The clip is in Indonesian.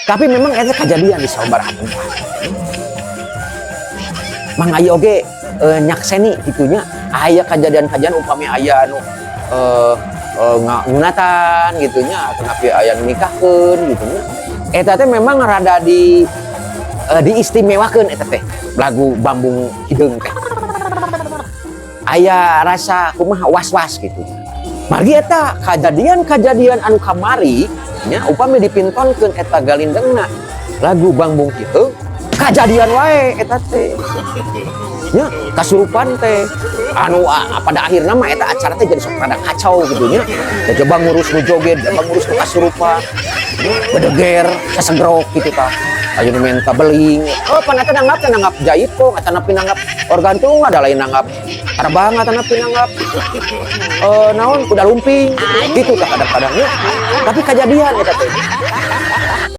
Tapi memang itu kejadian di sabaraha tempat. Mang aya oge nyakseni gitunya aya kejadian-kejadian upami aya anu ngunatan gitunya atau napi aya nikahkeun gitunya. Eta teh memang rada diistimewakeun eta teh lagu Bambung Hideung teh. Aya rasa kumaha was-was gitu. Margi eta kejadian-kejadian anu kamari nya upami dipintonkeun eta galindengna lagu Bambung Hideung kejadian wae eta teh. Nya kasurupan teh anu pada akhirnya mah eta acara teh jadi sok rada kacau gitu nya. Da coba ngurus nu joget, coba ngurus nu kasurupan. Bedeger, kasegrok gitu tah. Aya nu minta beling. Oh panata nanggap jahit kok, ata napi nanggap organ tung ada lain nanggap terbang ata napi nanggap naon kuda lumping gitu tah kadang-kadang nya. Tapi kejadian eta teh.